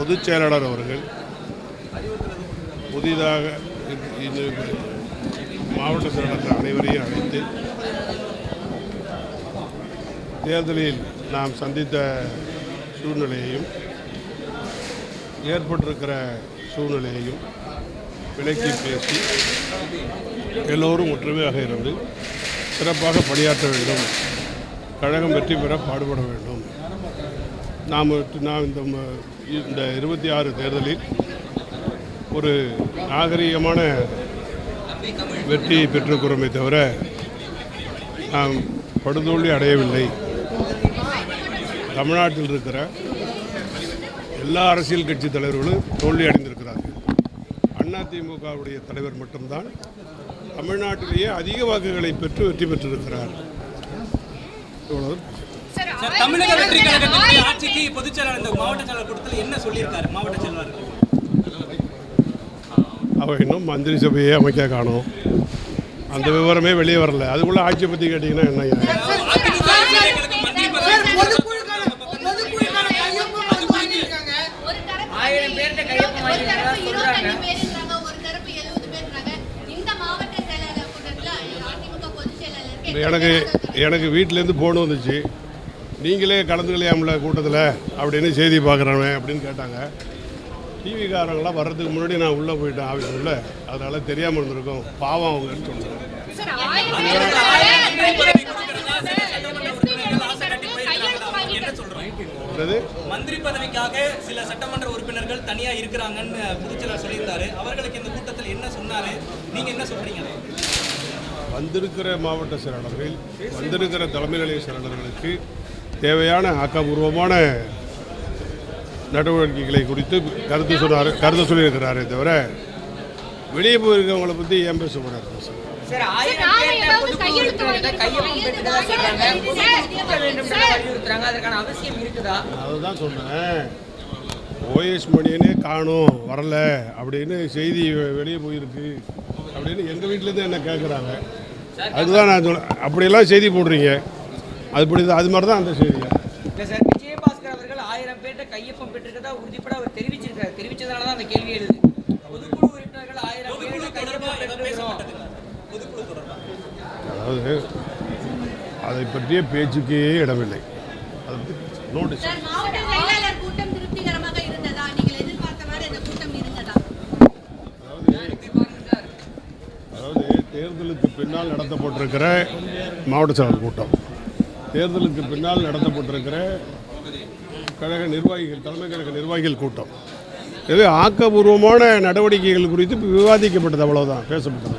பொதுச் செயலாளர் அவர்கள் புதிதாக மாவட்ட செயலாளர் அனைவரையும் அழைத்து தேர்தலில் நாம் சந்தித்த சூழ்நிலையையும் ஏற்பட்டிருக்கிற சூழ்நிலையையும் விலக்கி பேசி எல்லோரும் ஒற்றுமையாக இருந்து சிறப்பாக பணியாற்ற வேண்டும், கழகம் வெற்றி பெற பாடுபட வேண்டும். நாம் இந்த 26 தேர்தலில் ஒரு நாகரிகமான வெற்றி பெற்றிருக்கிறோமே தவிர நாம் படுதோல்வி அடையவில்லை. தமிழ்நாட்டில் இருக்கிற எல்லா அரசியல் கட்சி தலைவர்களும் தோல்வி அடைந்திருக்கிறார்கள். அதிமுகவுடைய தலைவர் மட்டும்தான் தமிழ்நாட்டிலேயே அதிக வாக்குகளை பெற்று வெற்றி பெற்றிருக்கிறார். தமிழக வெற்றி கழகத்தினுடைய ஆட்சிக்கு பொதுச் செயலாளர் மாவட்ட செயலாளர் கூட்டத்தில் என்ன சொல்லியிருக்காரு? மாவட்ட செயலாளர் அவர் இன்னும் மந்திரி சபையே அமைக்க காணும், அந்த விவரமே வெளியே வரல. அதுக்குள்ள ஆட்சியை பற்றி கேட்டிங்கன்னா என்ன? எனக்கு வீட்டிலேருந்து போன் வந்துச்சு, நீங்களே கலந்துக்கலையாமல கூட்டத்தில் அப்படின்னு செய்தி பார்க்குறவன் அப்படின்னு கேட்டாங்க. டிவிக்காரங்களாம் வர்றதுக்கு முன்னாடி நான் உள்ளே போயிட்டேன் ஆஃபீஸ் உள்ள, அதனால் தெரியாமல் இருந்திருக்கோம், பாவம் அவங்கன்னு சொன்னாங்க. மந்திரி பதவிக்காக சில சட்டமன்ற உறுப்பினர்கள் தனியா இருக்கிறாங்கன்னு பொதுச்செயலாளர் சொல்லியிருந்தாரு. அவர்களுக்கு இந்த கூட்டத்தில் என்ன சொன்னாரு, நீங்க என்ன சொல்றீங்க? வந்திருக்கிற மாவட்ட செயலாளர்கள், வந்திருக்கிற தலைமை நிலைய செயலாளர்களுக்கு தேவையான ஆக்கப்பூர்வமான நடவடிக்கைகளை குறித்து கருத்து சொல்லியிருக்கிறாரே தவிர வெளியே போயிருக்கவங்களை பற்றி ஏன் பேச போறாரு? அதுதான் சொன்னேன், ஓஎஸ் மணியனே காணும் வரல அப்படின்னு செய்தி வெளியே போயிருக்கு அப்படின்னு எங்கள் வீட்டிலேருந்து என்ன கேட்குறாங்க. அதுதான் நான் சொன்னேன், அப்படியெல்லாம் செய்தி போடுறீங்க, அது மாதிரி தான் அந்த செய்தி. விஜயபாஸ்கர் அவர்கள் 1000 பேர்ட்ட கையொப்பம் பெற்றிருக்கதா உறுதிப்பட அவர் தெரிவிச்சிருக்காரு. தெரிவிச்சதால தான் அந்த கேள்வி எழுது. பொதுக்குழு உறுப்பினர்கள் 1000 பேர்ட்ட கையொப்பம் பெற்றிருக்கிறோம். அதாவது அதை பற்றிய பேச்சுக்கே இடமில்லை. நோட்டீஸ் அதாவது தேர்தலுக்கு பின்னால் நடத்தப்பட்டிருக்கிற மாவட்ட செயலாளர் கூட்டம், தேர்தலுக்கு பின்னால் நடத்தப்பட்டிருக்கிற கழக நிர்வாகிகள், தலைமை கழக நிர்வாகிகள் கூட்டம், இது ஆக்கப்பூர்வமான நடவடிக்கைகள் குறித்து விவாதிக்கப்பட்டது, அவ்வளவுதான் பேசப்பட்டது.